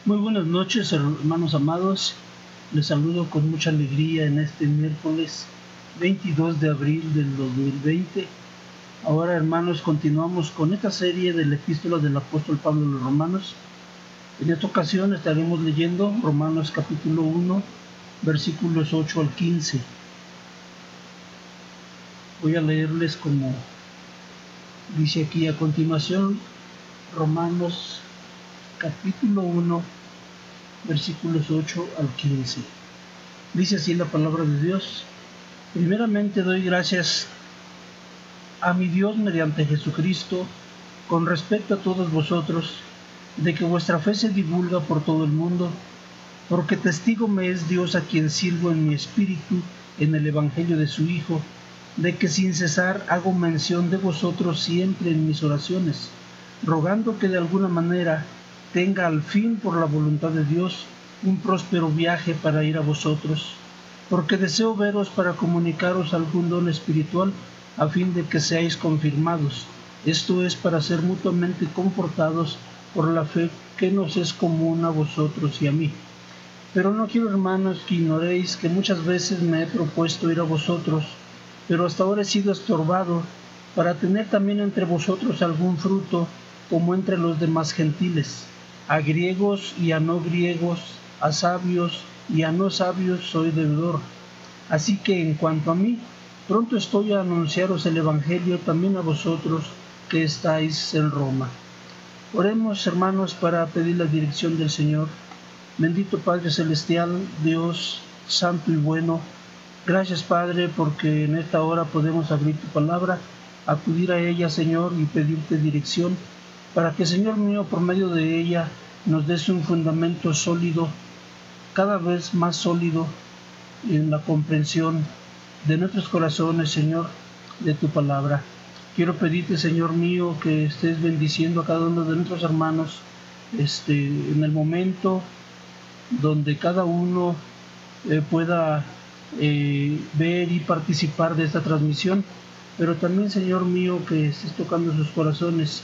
Muy buenas noches, hermanos amados. Les saludo con mucha alegría en este miércoles 22 de abril del 2020. Ahora, hermanos, continuamos con esta serie de la epístola del apóstol Pablo a los Romanos. En esta ocasión estaremos leyendo Romanos capítulo 1, versículos 8 al 15. Voy a leerles como dice aquí a continuación, Romanos capítulo 1, versículos 8 al 15. Dice así la palabra de Dios: primeramente doy gracias a mi Dios mediante Jesucristo con respecto a todos vosotros, de que vuestra fe se divulga por todo el mundo, porque testigo me es Dios, a quien sirvo en mi espíritu en el evangelio de su Hijo, de que sin cesar hago mención de vosotros siempre en mis oraciones, rogando que de alguna manera tenga al fin, por la voluntad de Dios, un próspero viaje para ir a vosotros, porque deseo veros para comunicaros algún don espiritual, a fin de que seáis confirmados, esto es, para ser mutuamente confortados por la fe que nos es común a vosotros y a mí. Pero no quiero, hermanos, que ignoréis que muchas veces me he propuesto ir a vosotros, pero hasta ahora he sido estorbado, para tener también entre vosotros algún fruto, como entre los demás gentiles. A griegos y a no griegos, a sabios y a no sabios soy deudor. Así que en cuanto a mí, pronto estoy a anunciaros el Evangelio también a vosotros que estáis en Roma. Oremos, hermanos, para pedir la dirección del Señor. Bendito Padre Celestial, Dios Santo y bueno, gracias, Padre, porque en esta hora podemos abrir tu palabra, acudir a ella, Señor, y pedirte dirección, para que, Señor mío, por medio de ella nos des un fundamento sólido, cada vez más sólido, en la comprensión de nuestros corazones, Señor, de tu palabra. Quiero pedirte, Señor mío, que estés bendiciendo a cada uno de nuestros hermanos en el momento donde cada uno pueda ver y participar de esta transmisión, pero también, Señor mío, que estés tocando sus corazones,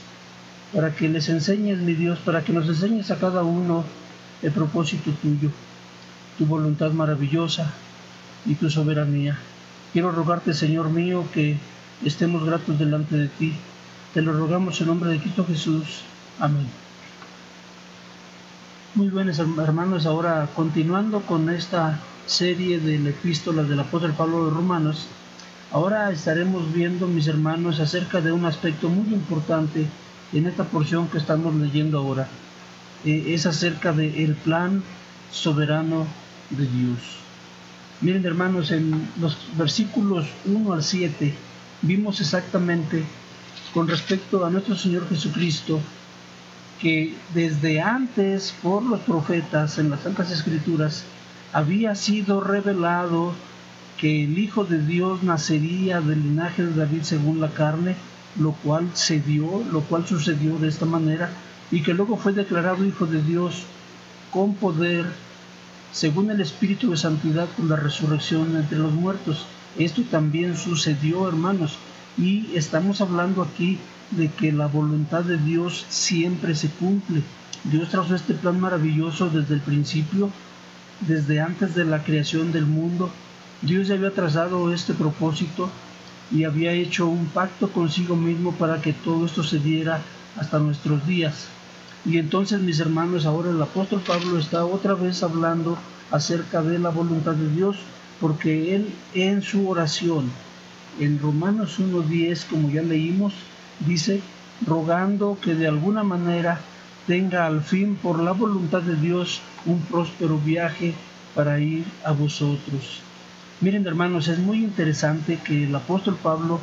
para que les enseñes, mi Dios, para que nos enseñes a cada uno el propósito tuyo, tu voluntad maravillosa y tu soberanía. Quiero rogarte, Señor mío, que estemos gratos delante de ti. Te lo rogamos en nombre de Cristo Jesús. Amén. Muy buenos hermanos, ahora continuando con esta serie de la epístola del apóstol Pablo a los Romanos, ahora estaremos viendo, mis hermanos, acerca de un aspecto muy importante en esta porción que estamos leyendo ahora. Es acerca del plan soberano de Dios. Miren, hermanos, en los versículos 1 al 7 vimos exactamente con respecto a nuestro Señor Jesucristo, que desde antes por los profetas en las Santas Escrituras había sido revelado que el Hijo de Dios nacería del linaje de David según la carne, lo cual sucedió de esta manera, y que luego fue declarado Hijo de Dios con poder según el Espíritu de Santidad con la resurrección entre los muertos. Esto también sucedió, hermanos, y estamos hablando aquí de que la voluntad de Dios siempre se cumple. Dios trazó este plan maravilloso desde el principio, desde antes de la creación del mundo. Dios ya había trazado este propósito y había hecho un pacto consigo mismo para que todo esto se diera hasta nuestros días. Y entonces, mis hermanos, ahora el apóstol Pablo está otra vez hablando acerca de la voluntad de Dios, porque él en su oración, en Romanos 1:10, como ya leímos, dice, rogando que de alguna manera tenga al fin, por la voluntad de Dios, un próspero viaje para ir a vosotros. Miren, hermanos, es muy interesante que el apóstol Pablo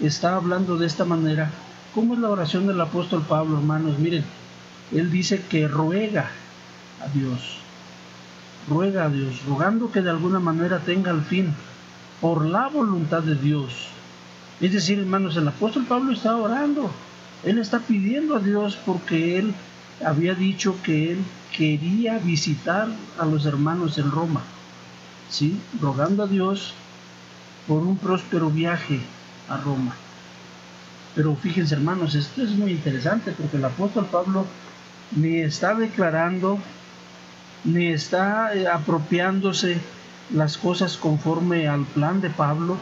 está hablando de esta manera. ¿Cómo es la oración del apóstol Pablo, hermanos? Miren, él dice que ruega a Dios, rogando que de alguna manera tenga al fin, por la voluntad de Dios. Es decir, hermanos, el apóstol Pablo está orando, él está pidiendo a Dios porque él había dicho que él quería visitar a los hermanos en Roma, ¿sí? Rogando a Dios por un próspero viaje a Roma. Pero fíjense, hermanos, esto es muy interesante porque el apóstol Pablo ni está declarando ni está apropiándose las cosas conforme al plan de Pablo.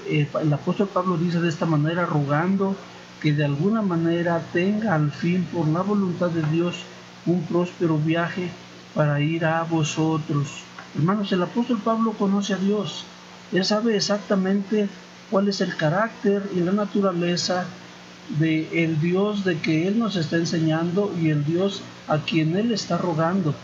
El apóstol Pablo dice de esta manera, rogando que de alguna manera tenga al fin por la voluntad de Dios un próspero viaje para ir a vosotros. Hermanos, el apóstol Pablo conoce a Dios. Él sabe exactamente cuál es el carácter y la naturaleza del Dios de que Él nos está enseñando y el Dios a quien Él está rogando.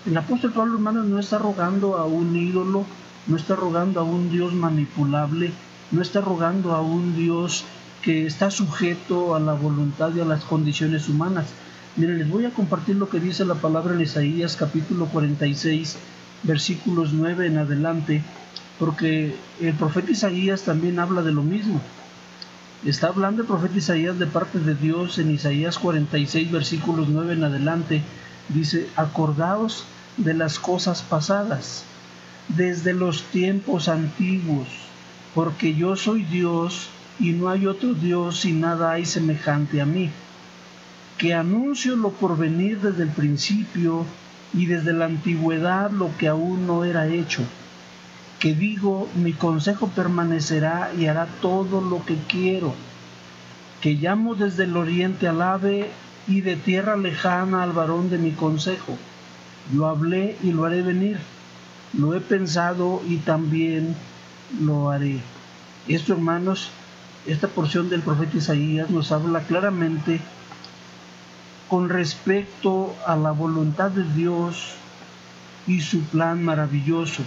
El apóstol Pablo, hermanos, no está rogando a un ídolo, no está rogando a un Dios manipulable, no está rogando a un Dios que está sujeto a la voluntad y a las condiciones humanas. Miren, les voy a compartir lo que dice la palabra en Isaías capítulo 46, versículos 9 en adelante, porque el profeta Isaías también habla de lo mismo. Está hablando el profeta Isaías de parte de Dios en Isaías 46, versículos 9 en adelante. Dice, acordaos de las cosas pasadas, desde los tiempos antiguos, porque yo soy Dios y no hay otro Dios y nada hay semejante a mí, que anuncio lo por venir desde el principio y desde la antigüedad lo que aún no era hecho, que digo, mi consejo permanecerá y hará todo lo que quiero, que llamo desde el oriente al ave y de tierra lejana al varón de mi consejo. Lo hablé y lo haré venir, lo he pensado y también lo haré. Esto, hermanos, esta porción del profeta Isaías nos habla claramente con respecto a la voluntad de Dios y su plan maravilloso.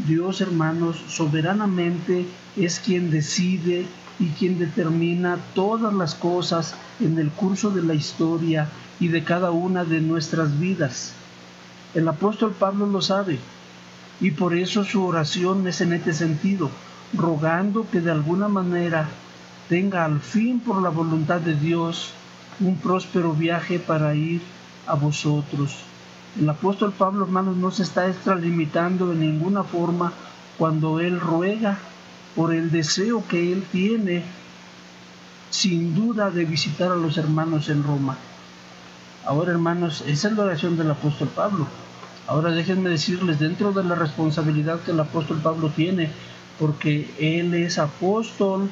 Dios, hermanos, soberanamente es quien decide y quien determina todas las cosas en el curso de la historia y de cada una de nuestras vidas. El apóstol Pablo lo sabe y por eso su oración es en este sentido, rogando que de alguna manera tenga al fin por la voluntad de Dios un próspero viaje para ir a vosotros. El apóstol Pablo, hermanos, no se está extralimitando en ninguna forma cuando él ruega por el deseo que él tiene, sin duda, de visitar a los hermanos en Roma. Ahora, hermanos, esa es la oración del apóstol Pablo. Ahora déjenme decirles, dentro de la responsabilidad que el apóstol Pablo tiene, porque él es apóstol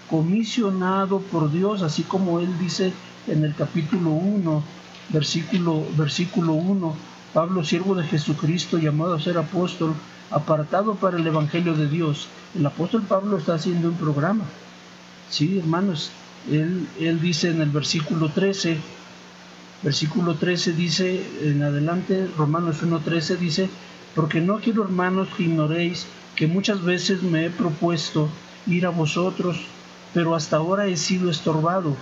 comisionado por Dios, así como él dice en el capítulo 1, versículo 1, Pablo, siervo de Jesucristo, llamado a ser apóstol, apartado para el evangelio de Dios. El apóstol Pablo está haciendo un programa. Sí, hermanos, él dice en el versículo 13 dice en adelante, Romanos 1:13 dice, porque no quiero, hermanos, que ignoréis que muchas veces me he propuesto ir a vosotros, pero hasta ahora he sido estorbado,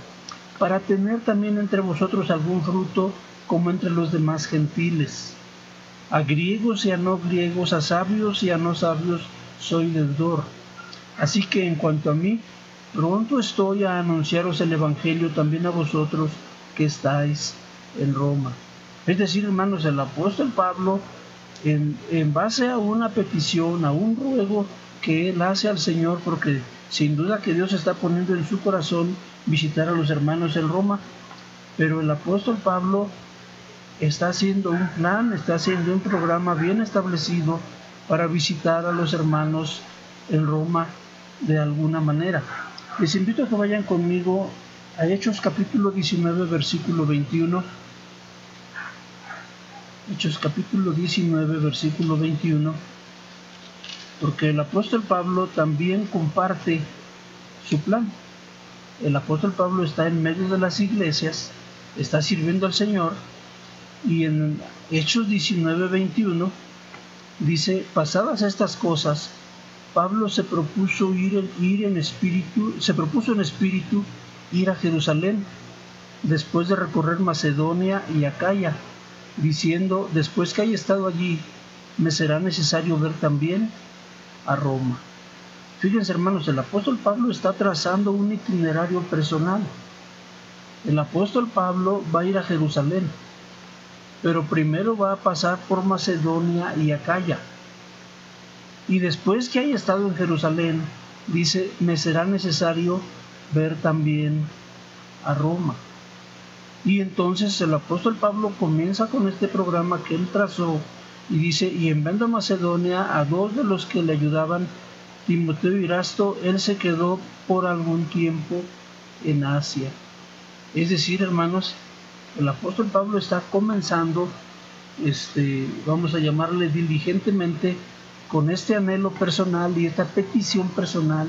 para tener también entre vosotros algún fruto como entre los demás gentiles. A griegos y a no griegos, a sabios y a no sabios, soy deudor. Así que en cuanto a mí, pronto estoy a anunciaros el evangelio también a vosotros que estáis en Roma. Es decir, hermanos, el apóstol Pablo, en base a una petición, a un ruego que él hace al Señor, porque sin duda que Dios está poniendo en su corazón visitar a los hermanos en Roma, pero el apóstol Pablo está haciendo un plan, está haciendo un programa bien establecido para visitar a los hermanos en Roma de alguna manera. Les invito a que vayan conmigo a Hechos capítulo 19, versículo 21. Hechos capítulo 19, versículo 21, porque el apóstol Pablo también comparte su plan. El apóstol Pablo está en medio de las iglesias, está sirviendo al Señor, y en Hechos 19, 21 dice, pasadas estas cosas, Pablo se propuso en espíritu ir a Jerusalén, después de recorrer Macedonia y Acaya, diciendo, después que haya estado allí, me será necesario ver también a Roma. Fíjense, hermanos, el apóstol Pablo está trazando un itinerario personal. El apóstol Pablo va a ir a Jerusalén, pero primero va a pasar por Macedonia y Acaya. Y después que haya estado en Jerusalén, dice, me será necesario ver también a Roma. Y entonces el apóstol Pablo comienza con este programa que él trazó y dice: y enviando a Macedonia a dos de los que le ayudaban, Timoteo y Erasto, él se quedó por algún tiempo en Asia. Es decir, hermanos, el apóstol Pablo está comenzando, vamos a llamarle diligentemente, con este anhelo personal y esta petición personal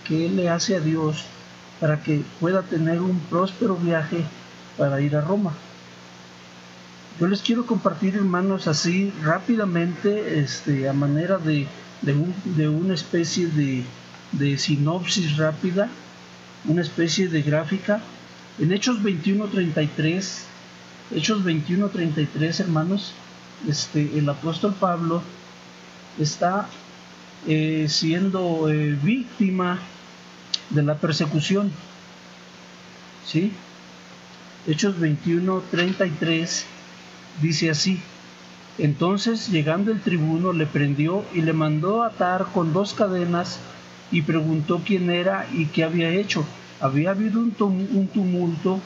que él le hace a Dios para que pueda tener un próspero viaje para ir a Roma. Yo les quiero compartir, hermanos, así rápidamente, a manera de una especie de sinopsis rápida, una especie de gráfica. En Hechos 21:33, hermanos, el apóstol Pablo está siendo víctima de la persecución, ¿sí? Hechos 21:33 dice así: entonces, llegando el tribuno, le prendió y le mandó atar con 2 cadenas, y preguntó quién era y qué había hecho. Había habido un tumulto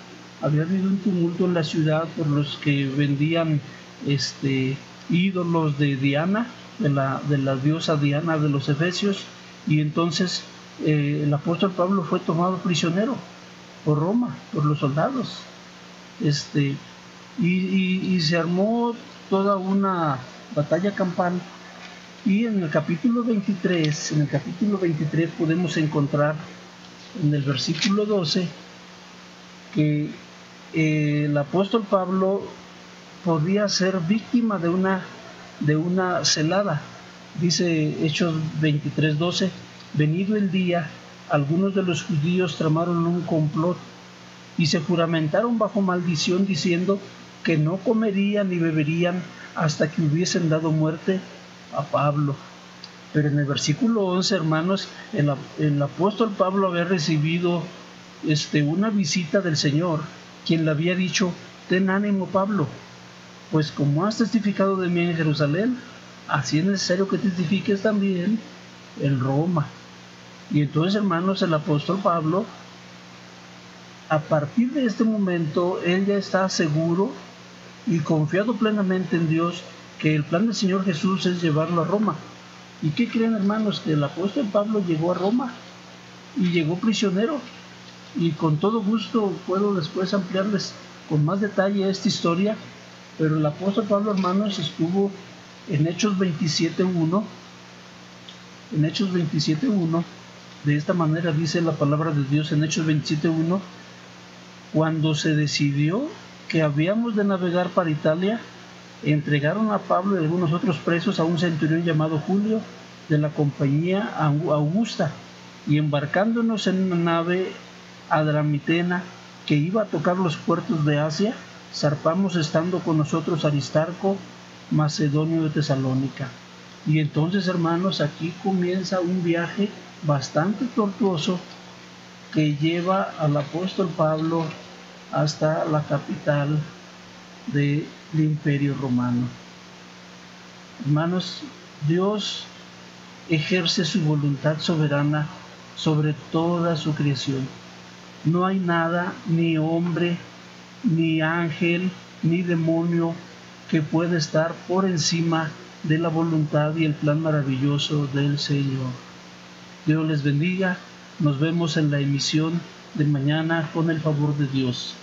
en la ciudad por los que vendían ídolos de Diana, de la diosa Diana de los efesios, y entonces el apóstol Pablo fue tomado prisionero por Roma, por los soldados, y se armó toda una batalla campal. Y en el capítulo 23 podemos encontrar en el versículo 12 que el apóstol Pablo podía ser víctima de una celada. Dice Hechos 23:12: venido el día, algunos de los judíos tramaron un complot y se juramentaron bajo maldición, diciendo que no comerían ni beberían hasta que hubiesen dado muerte a Pablo. Pero en el versículo 11, hermanos, el apóstol Pablo había recibido una visita del Señor, quien le había dicho: ten ánimo, Pablo, pues como has testificado de mí en Jerusalén, así es necesario que testifiques también en Roma. Y entonces, hermanos, el apóstol Pablo, a partir de este momento, él ya está seguro y confiado plenamente en Dios, que el plan del Señor Jesús es llevarlo a Roma. ¿Y qué creen, hermanos? Que el apóstol Pablo llegó a Roma y llegó prisionero. Y con todo gusto puedo después ampliarles con más detalle esta historia, pero el apóstol Pablo, hermanos, estuvo en Hechos 27:1. En Hechos 27:1, de esta manera dice la palabra de Dios en Hechos 27:1: cuando se decidió que habíamos de navegar para Italia, entregaron a Pablo y algunos otros presos a un centurión llamado Julio, de la compañía Augusta, y embarcándonos en una nave adramitena que iba a tocar los puertos de Asia, zarpamos, estando con nosotros Aristarco, macedonio de Tesalónica. Y entonces, hermanos, aquí comienza un viaje bastante tortuoso que lleva al apóstol Pablo hasta la capital del Imperio Romano. Hermanos, Dios ejerce su voluntad soberana sobre toda su creación. No hay nada, ni hombre, ni ángel, ni demonio, que pueda estar por encima de la voluntad y el plan maravilloso del Señor. Dios les bendiga. Nos vemos en la emisión de mañana con el favor de Dios.